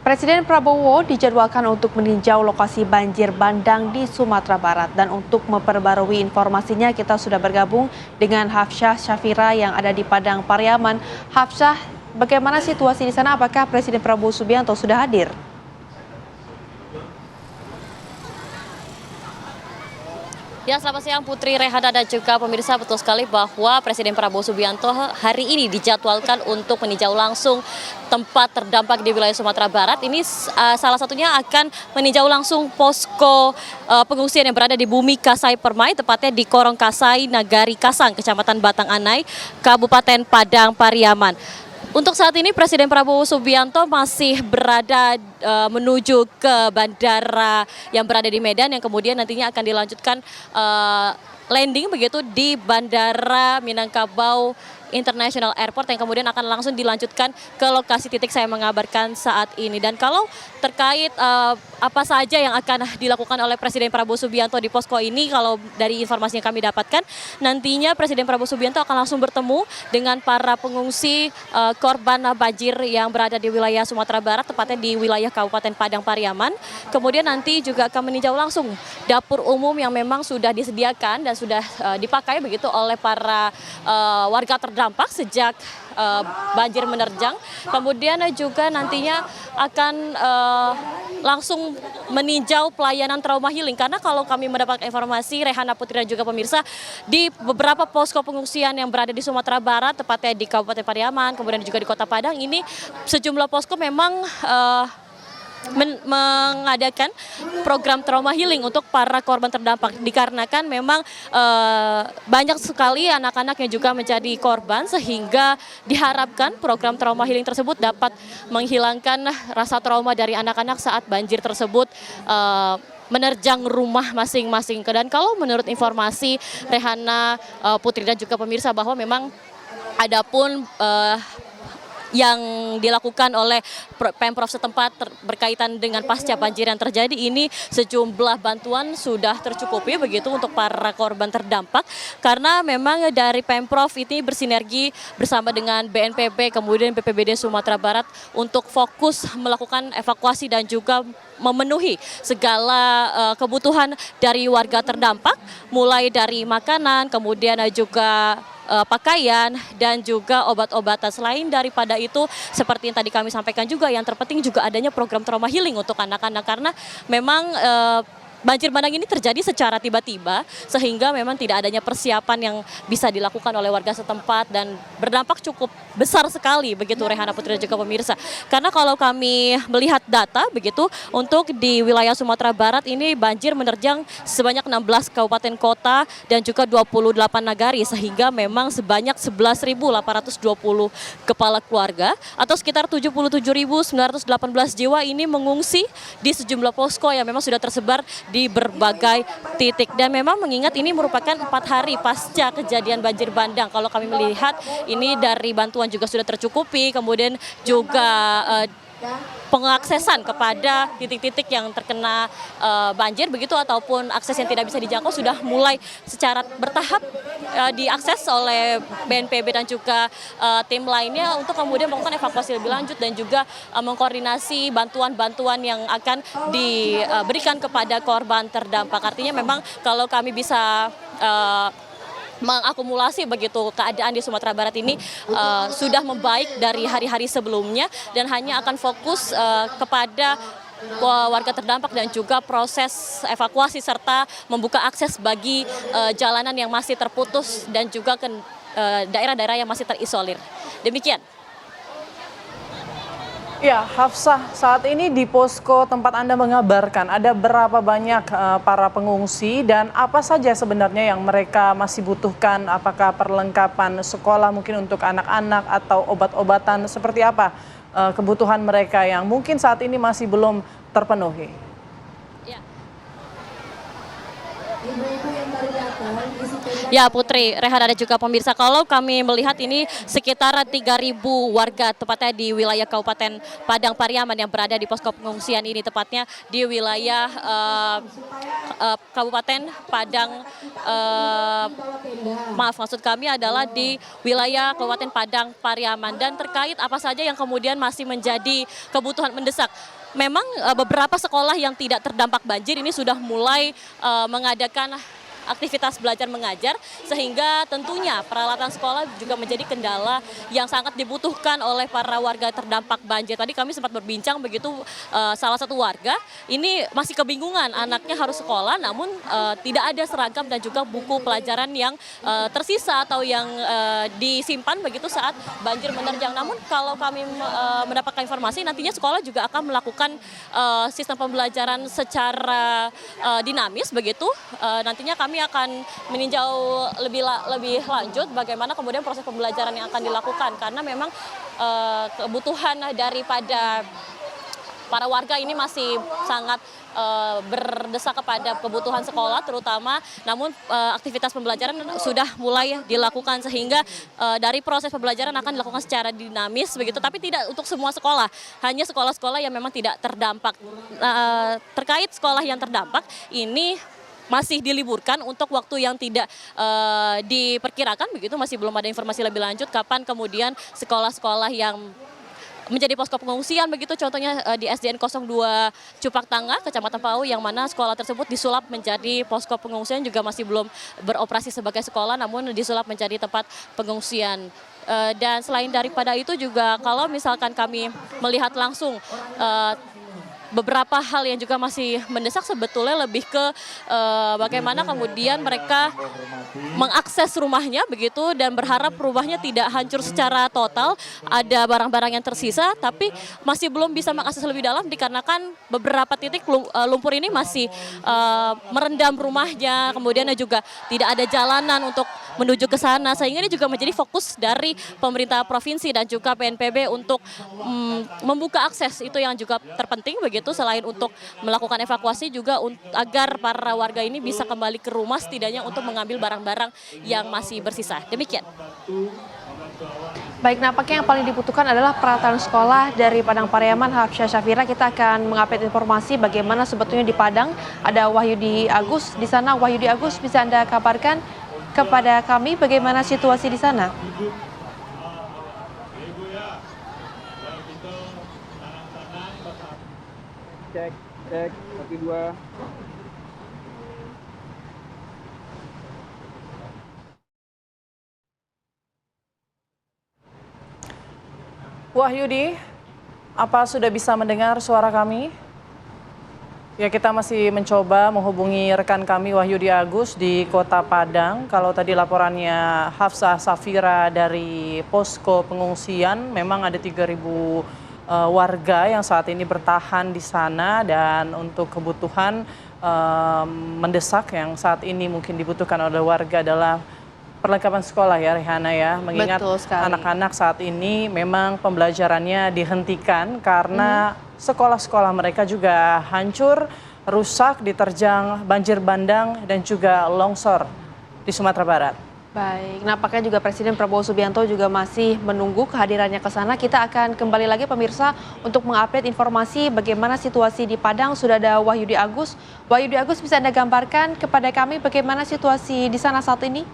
Presiden Prabowo dijadwalkan untuk meninjau lokasi banjir bandang di Sumatera Barat. Dan untuk memperbarui informasinya, kita sudah bergabung dengan Hafsah Syafira yang ada di Padang Pariaman. Hafsah, bagaimana situasi di sana? Apakah Presiden Prabowo Subianto sudah hadir? Ya, selamat siang Putri, Rehana dan juga pemirsa. Betul sekali bahwa Presiden Prabowo Subianto hari ini dijadwalkan untuk meninjau langsung tempat terdampak di wilayah Sumatera Barat. Ini salah satunya akan meninjau langsung posko pengungsian yang berada di Bumi Kasai Permai, tepatnya di Korong Kasai, Nagari Kasang, Kecamatan Batang Anai, Kabupaten Padang Pariaman. Untuk saat ini Presiden Prabowo Subianto masih berada menuju ke bandara yang berada di Medan, yang kemudian nantinya akan dilanjutkan landing begitu di Bandara Minangkabau International Airport, yang kemudian akan langsung dilanjutkan ke lokasi titik saya mengabarkan saat ini. Dan kalau terkait apa saja yang akan dilakukan oleh Presiden Prabowo Subianto di posko ini, kalau dari informasi yang kami dapatkan, nantinya Presiden Prabowo Subianto akan langsung bertemu dengan para pengungsi korban banjir yang berada di wilayah Sumatera Barat, tepatnya di wilayah Kabupaten Padang Pariaman. Kemudian nanti juga akan meninjau langsung dapur umum yang memang sudah disediakan dan sudah dipakai begitu oleh para warga terdampak sejak banjir menerjang. Kemudian juga nantinya akan langsung meninjau pelayanan trauma healing, karena kalau kami mendapat informasi, Rehana, Putri dan juga pemirsa, di beberapa posko pengungsian yang berada di Sumatera Barat, tepatnya di Kabupaten Pariaman, kemudian juga di Kota Padang, ini sejumlah posko memang mengadakan program trauma healing untuk para korban terdampak, dikarenakan memang banyak sekali anak-anak yang juga menjadi korban, sehingga diharapkan program trauma healing tersebut dapat menghilangkan rasa trauma dari anak-anak saat banjir tersebut menerjang rumah masing-masing. Dan kalau menurut informasi Rehana, Putri dan juga pemirsa, bahwa memang adapun yang dilakukan oleh Pemprov setempat berkaitan dengan pasca banjir yang terjadi ini, sejumlah bantuan sudah tercukupi begitu untuk para korban terdampak, karena memang dari Pemprov ini bersinergi bersama dengan BNPB kemudian BPBD Sumatera Barat untuk fokus melakukan evakuasi dan juga memenuhi segala kebutuhan dari warga terdampak, mulai dari makanan, kemudian juga pakaian dan juga obat-obatan. Selain daripada itu, seperti yang tadi kami sampaikan juga, yang terpenting juga adanya program trauma healing untuk anak-anak, karena memang banjir bandang ini terjadi secara tiba-tiba, sehingga memang tidak adanya persiapan yang bisa dilakukan oleh warga setempat dan berdampak cukup besar sekali begitu, Rehana, Putri dan juga pemirsa. Karena kalau kami melihat data begitu, untuk di wilayah Sumatera Barat ini banjir menerjang sebanyak 16 kabupaten kota dan juga 28 nagari, sehingga memang sebanyak 11.820 kepala keluarga atau sekitar 77.918 jiwa ini mengungsi di sejumlah posko yang memang sudah tersebar di berbagai titik. Dan memang mengingat ini merupakan 4 hari pasca kejadian banjir bandang, kalau kami melihat ini dari bantuan juga sudah tercukupi, kemudian juga pengaksesan kepada titik-titik yang terkena banjir begitu, ataupun akses yang tidak bisa dijangkau sudah mulai secara bertahap diakses oleh BNPB dan juga tim lainnya untuk kemudian melakukan evakuasi lebih lanjut dan juga mengkoordinasi bantuan-bantuan yang akan diberikan kepada korban terdampak. Artinya memang kalau kami bisa mengakumulasi begitu, keadaan di Sumatera Barat ini sudah membaik dari hari-hari sebelumnya, dan hanya akan fokus kepada warga terdampak dan juga proses evakuasi serta membuka akses bagi jalanan yang masih terputus dan juga ke daerah-daerah yang masih terisolir. Demikian. Ya, Hafsah, saat ini di posko tempat Anda mengabarkan ada berapa banyak para pengungsi dan apa saja sebenarnya yang mereka masih butuhkan? Apakah perlengkapan sekolah mungkin untuk anak-anak atau obat-obatan, seperti apa kebutuhan mereka yang mungkin saat ini masih belum terpenuhi? Ya Putri, Rehan ada juga pemirsa, kalau kami melihat ini sekitar 3.000 warga tepatnya di wilayah Kabupaten Padang Pariaman yang berada di posko pengungsian ini, tepatnya di wilayah Kabupaten Padang, maaf maksud kami adalah di wilayah Kabupaten Padang Pariaman. Dan terkait apa saja yang kemudian masih menjadi kebutuhan mendesak. Memang beberapa sekolah yang tidak terdampak banjir ini sudah mulai mengadakan aktivitas belajar mengajar, sehingga tentunya peralatan sekolah juga menjadi kendala yang sangat dibutuhkan oleh para warga terdampak banjir. Tadi kami sempat berbincang begitu, salah satu warga ini masih kebingungan, anaknya harus sekolah namun tidak ada seragam dan juga buku pelajaran yang tersisa atau yang disimpan begitu saat banjir menerjang. Namun kalau kami mendapatkan informasi, nantinya sekolah juga akan melakukan sistem pembelajaran secara dinamis begitu. Nantinya kami akan meninjau lebih lanjut bagaimana kemudian proses pembelajaran yang akan dilakukan, karena memang kebutuhan daripada para warga ini masih sangat berdesak kepada kebutuhan sekolah terutama, namun aktivitas pembelajaran sudah mulai dilakukan, sehingga dari proses pembelajaran akan dilakukan secara dinamis begitu, tapi tidak untuk semua sekolah, hanya sekolah-sekolah yang memang tidak terdampak. Terkait sekolah yang terdampak ini masih diliburkan untuk waktu yang tidak diperkirakan begitu, masih belum ada informasi lebih lanjut kapan kemudian sekolah-sekolah yang menjadi posko pengungsian begitu, contohnya di SDN 02 Cupak Tangga, Kecamatan Pau, yang mana sekolah tersebut disulap menjadi posko pengungsian, juga masih belum beroperasi sebagai sekolah namun disulap menjadi tempat pengungsian. Dan selain daripada itu juga kalau misalkan kami melihat langsung beberapa hal yang juga masih mendesak sebetulnya lebih ke bagaimana kemudian mereka mengakses rumahnya begitu, dan berharap rumahnya tidak hancur secara total, ada barang-barang yang tersisa tapi masih belum bisa mengakses lebih dalam dikarenakan beberapa titik lumpur ini masih merendam rumahnya, kemudian juga tidak ada jalanan untuk menuju ke sana, sehingga ini juga menjadi fokus dari pemerintah provinsi dan juga PNPB untuk membuka akses, itu yang juga terpenting begitu, selain untuk melakukan evakuasi juga agar para warga ini bisa kembali ke rumah setidaknya untuk mengambil barang-barang yang masih bersisa. Demikian. Baik, nampaknya yang paling dibutuhkan adalah peralatan sekolah. Dari Padang Pariaman, Hafsyah Syafira, kita akan mengupdate informasi bagaimana sebetulnya di Padang. Ada Wahyudi Agus di sana. Wahyudi Agus, bisa Anda kabarkan kepada kami bagaimana situasi di sana? Cek, 1, 2. Wahyudi, apa sudah bisa mendengar suara kami? Ya, kita masih mencoba menghubungi rekan kami Wahyudi Agus di Kota Padang. Kalau tadi laporannya Hafsyah Syafira dari posko pengungsian, memang ada 3.000 warga yang saat ini bertahan di sana, dan untuk kebutuhan mendesak yang saat ini mungkin dibutuhkan oleh warga adalah perlengkapan sekolah ya Rehana ya, mengingat anak-anak saat ini memang pembelajarannya dihentikan karena sekolah-sekolah mereka juga hancur, rusak, diterjang banjir bandang dan juga longsor di Sumatera Barat. Baik, nampaknya juga Presiden Prabowo Subianto juga masih menunggu kehadirannya ke sana. Kita akan kembali lagi pemirsa untuk mengupdate informasi bagaimana situasi di Padang. Sudah ada Wahyudi Agus. Wahyudi Agus, bisa Anda gambarkan kepada kami bagaimana situasi di sana saat ini?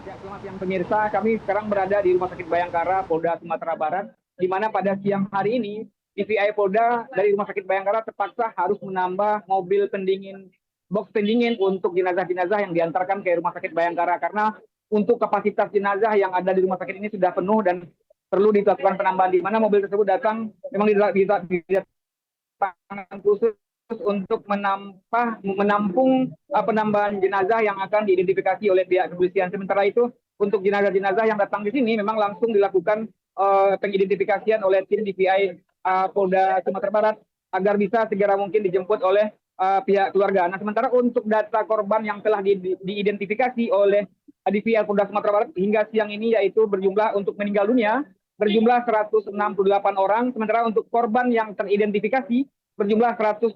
Selamat siang pemirsa, kami sekarang berada di Rumah Sakit Bayangkara, Polda Sumatera Barat, di mana pada siang hari ini DVI Polda dari Rumah Sakit Bayangkara terpaksa harus menambah mobil pendingin, box pendingin untuk jenazah-jenazah yang diantarkan ke Rumah Sakit Bayangkara, karena untuk kapasitas jenazah yang ada di rumah sakit ini sudah penuh dan perlu dilakukan penambahan, di mana mobil tersebut datang memang didatangkan khusus untuk menampung penambahan jenazah yang akan diidentifikasi oleh pihak kepolisian. Sementara itu untuk jenazah-jenazah yang datang di sini memang langsung dilakukan pengidentifikasian oleh tim DVI Polda Sumatera Barat agar bisa segera mungkin dijemput oleh pihak keluarga. Nah, sementara untuk data korban yang telah diidentifikasi oleh DVI Polda Sumatera Barat hingga siang ini, yaitu berjumlah untuk meninggal dunia berjumlah 168 orang, sementara untuk korban yang teridentifikasi berjumlah 137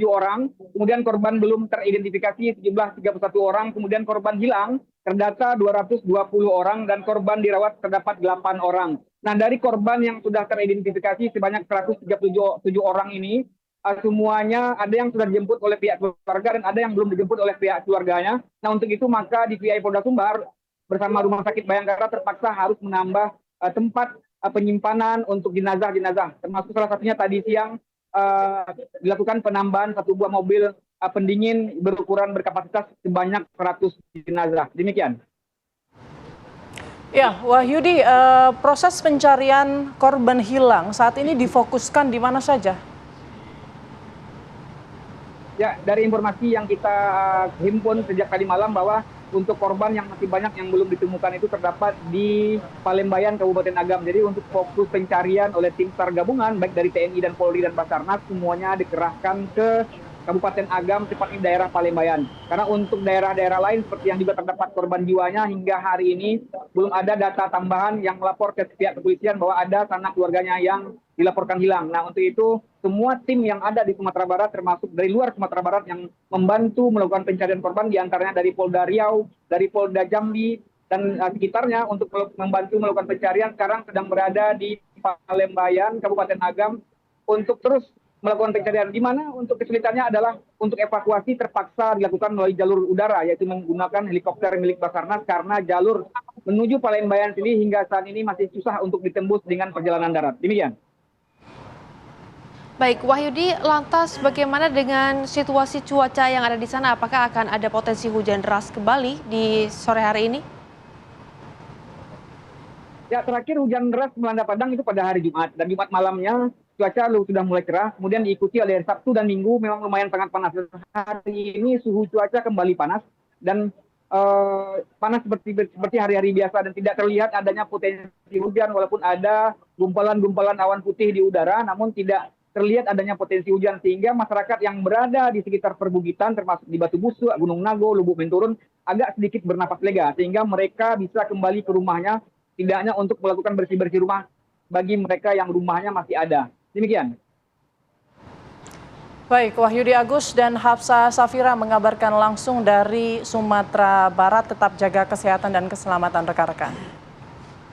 orang, kemudian korban belum teridentifikasi sejumlah 31 orang, kemudian korban hilang terdata 220 orang, dan korban dirawat terdapat 8 orang. Nah, dari korban yang sudah teridentifikasi sebanyak 137 orang ini, semuanya ada yang sudah dijemput oleh pihak keluarga dan ada yang belum dijemput oleh pihak keluarganya. Nah, untuk itu maka DVI Polda Sumbar bersama Rumah Sakit Bayangkara terpaksa harus menambah tempat penyimpanan untuk jenazah-jenazah, termasuk salah satunya tadi siang dilakukan penambahan satu buah mobil pendingin berukuran berkapasitas sebanyak 100 jenazah. Demikian. Ya, Wahyudi, proses pencarian korban hilang saat ini difokuskan di mana saja? Ya, dari informasi yang kita himpun sejak tadi malam bahwa untuk korban yang masih banyak yang belum ditemukan itu terdapat di Palembayan, Kabupaten Agam. Jadi untuk fokus pencarian oleh tim SAR gabungan, baik dari TNI dan Polri dan Basarnas, semuanya dikerahkan ke Kabupaten Agam, tepatnya daerah Palembayan. Karena untuk daerah-daerah lain seperti yang juga terdapat korban jiwanya, hingga hari ini belum ada data tambahan yang melapor ke pihak kepolisian bahwa ada sanak keluarganya yang dilaporkan hilang. Nah, untuk itu semua tim yang ada di Sumatera Barat, termasuk dari luar Sumatera Barat yang membantu melakukan pencarian korban, diantaranya dari Polda Riau, dari Polda Jambi, dan sekitarnya untuk membantu melakukan pencarian, sekarang sedang berada di Palembayan, Kabupaten Agam, untuk terus melakukan pencarian. Di mana untuk kesulitannya adalah untuk evakuasi terpaksa dilakukan melalui jalur udara, yaitu menggunakan helikopter milik Basarnas, karena jalur menuju Palembayan sini hingga saat ini masih susah untuk ditembus dengan perjalanan darat. Demikian. Baik, Wahyudi, lantas bagaimana dengan situasi cuaca yang ada di sana? Apakah akan ada potensi hujan deras kembali di sore hari ini? Ya, terakhir hujan deras melanda Padang itu pada hari Jumat, dan Jumat malamnya cuaca sudah mulai cerah, kemudian diikuti oleh Sabtu dan Minggu memang lumayan sangat panas. Hari ini suhu cuaca kembali panas, dan panas seperti hari-hari biasa, dan tidak terlihat adanya potensi hujan walaupun ada gumpalan-gumpalan awan putih di udara, namun tidak terlihat adanya potensi hujan, sehingga masyarakat yang berada di sekitar perbukitan termasuk di Batu Busuk, Gunung Nago, Lubuk Menturun agak sedikit bernapas lega, sehingga mereka bisa kembali ke rumahnya, tidak hanya untuk melakukan bersih-bersih rumah bagi mereka yang rumahnya masih ada. Demikian. Baik, Wahyudi Agus dan Hafsa Safira mengabarkan langsung dari Sumatera Barat. Tetap jaga kesehatan dan keselamatan rekan-rekan.